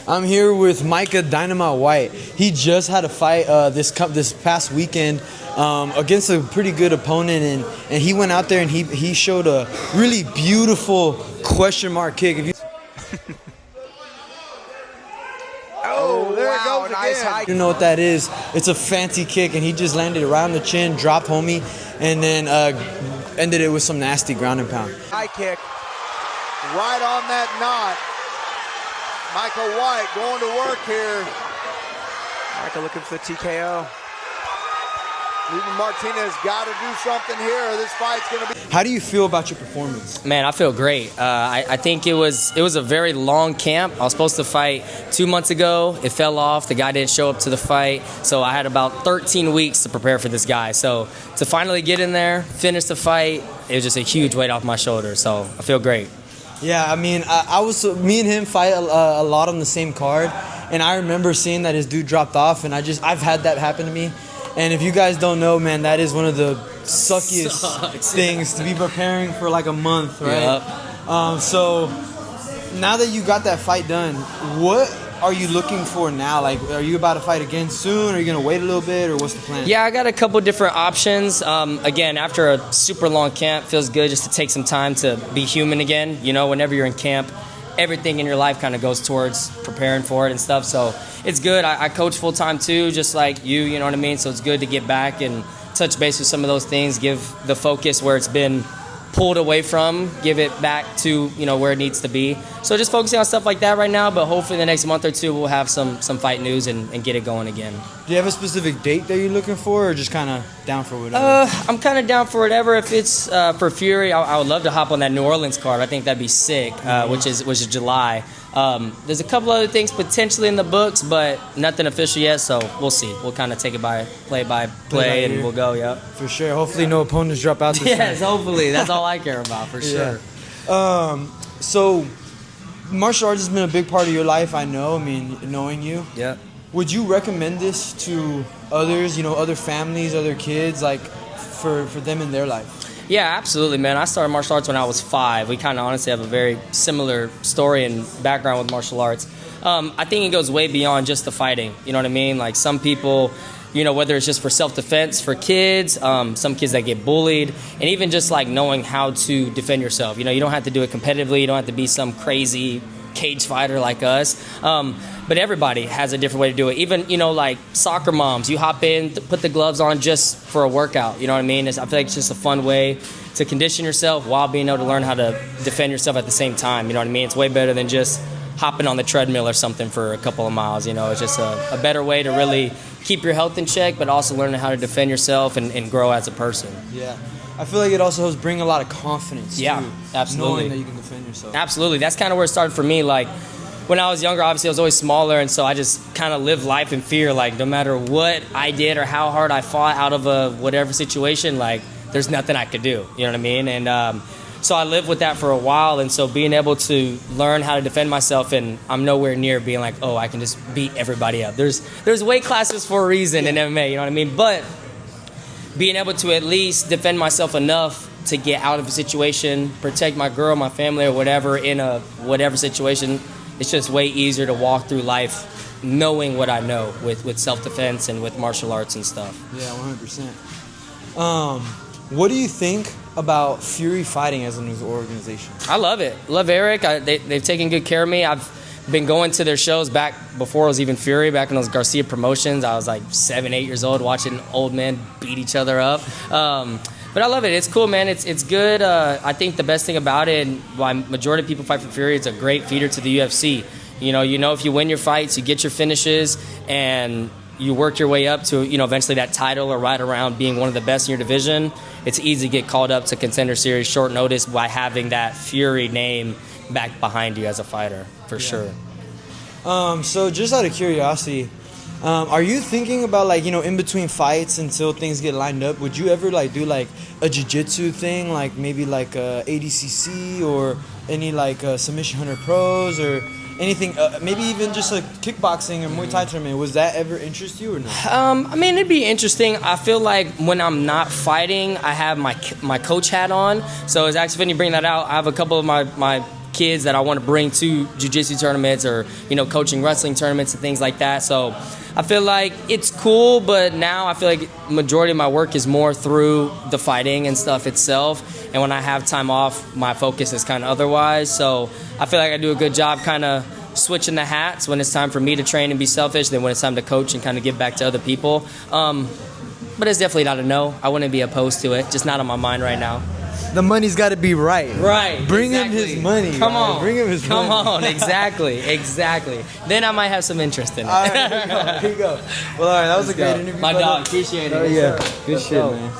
I'm here with Micah Dynamite White. He just had a fight this past weekend against a pretty good opponent, and he went out there and he showed a really beautiful question mark kick. If you there it goes again. You know what that is? It's a fancy kick, and he just landed it right on the chin, dropped homie, and then ended it with some nasty ground and pound. High kick, right on that knot. Michael White going to work here. Micah looking for the TKO. Ruben Martinez got to do something here, or this fight's going to be... How do you feel about your performance? Man, I feel great. I think it was a very long camp. I was supposed to fight 2 months ago. It fell off. The guy didn't show up to the fight. So I had about 13 weeks to prepare for this guy. So to finally get in there, finish the fight, it was just a huge weight off my shoulders. So I feel great. Yeah, I mean, me and him fight a lot on the same card, and I remember seeing that his dude dropped off, and I've had that happen to me. And if you guys don't know, man, that is one of the suckiest things to be preparing for like a month, right? Yep. So now that you got that fight done, what are you looking for now? Like, are you about to fight again soon? Are you going to wait a little bit, or what's the plan? Yeah, I got a couple different options. Again, after a super long camp, feels good just to take some time to be human again. You know, whenever you're in camp, everything in your life kind of goes towards preparing for it and stuff. So it's good. I coach full time too, just like you know what I mean? So it's good to get back and touch base with some of those things, give the focus where it's been pulled away from, give it back to, you know, where it needs to be. So just focusing on stuff like that right now, but hopefully the next month or two we'll have some fight news and get it going again. Do you have a specific date that you're looking for, or just kind of down for whatever? I'm kind of down for whatever. If it's for Fury, I would love to hop on that New Orleans card. I think that'd be sick, which is July. There's a couple other things potentially in the books, but nothing official yet, so we'll see. We'll kind of take it by play and we'll go, yeah. For sure. Hopefully no opponents drop out this Yes, time. hopefully. That's all I care about, for sure. Yeah. So martial arts has been a big part of your life, I know. I mean, knowing you. Yeah. Would you recommend this to others, you know, other families, other kids, like for them in their life? Yeah, absolutely, man. I started martial arts when I was 5. We kind of honestly have a very similar story and background with martial arts. I think it goes way beyond just the fighting. You know what I mean? Like some people, you know, whether it's just for self-defense for kids, some kids that get bullied, and even just like knowing how to defend yourself. You know, you don't have to do it competitively. You don't have to be some crazy cage fighter like us. But everybody has a different way to do it. Even, you know, like soccer moms, you hop in, put the gloves on just for a workout. You know what I mean? I feel like it's just a fun way to condition yourself while being able to learn how to defend yourself at the same time. You know what I mean? It's way better than just hopping on the treadmill or something for a couple of miles. You know, it's just a better way to really keep your health in check, but also learning how to defend yourself and grow as a person. Yeah. I feel like it also helps bring a lot of confidence, yeah, too. Absolutely. Knowing that you can defend yourself. Absolutely. That's kind of where it started for me. Like, when I was younger, obviously, I was always smaller, and so I just kind of lived life in fear. Like, no matter what I did or how hard I fought out of a whatever situation, like, there's nothing I could do. You know what I mean? And so I lived with that for a while, and so being able to learn how to defend myself, and I'm nowhere near being like, oh, I can just beat everybody up. There's weight classes for a reason in MMA, you know what I mean? But being able to at least defend myself enough to get out of a situation, protect my girl, my family, or whatever in a whatever situation, it's just way easier to walk through life knowing what I know with self-defense and with martial arts and stuff. Yeah, 100%. What do you think about Fury Fighting as an organization? I love it. Love Eric. They've taken good care of me. I've been going to their shows back before it was even Fury, back in those Garcia promotions. I was like 7, 8 years old watching old men beat each other up. But I love it. It's cool, man. It's good. I think the best thing about it, and why majority of people fight for Fury, it's a great feeder to the UFC. You know, if you win your fights, you get your finishes, and you work your way up to, you know, eventually that title or right around being one of the best in your division. It's easy to get called up to Contender Series short notice by having that Fury name back behind you as a fighter, for sure. So just out of curiosity, are you thinking about, like, you know, in between fights until things get lined up, would you ever like do like a jiu-jitsu thing, like maybe like ADCC or any like Submission Hunter Pros or anything, maybe even just like kickboxing or Muay Thai tournament? Was that ever interest you or not? I mean, it'd be interesting. I feel like when I'm not fighting, I have my coach hat on. So it's actually, when you bring that out, I have a couple of my kids that I want to bring to jiu-jitsu tournaments or, coaching wrestling tournaments and things like that. So I feel like it's cool, but now I feel like majority of my work is more through the fighting and stuff itself. And when I have time off, my focus is kind of otherwise. So I feel like I do a good job kind of switching the hats when it's time for me to train and be selfish, then when it's time to coach and kind of give back to other people. But it's definitely not a no. I wouldn't be opposed to it, just not on my mind right now. The money's got to be right. Right. Bring him his money. Come on. Bring him his money. Come on. Exactly. Then I might have some interest in it. All right, here you go. Well, all right, that was a great interview. My dog. Appreciate it. Oh, yeah. Good shit, man.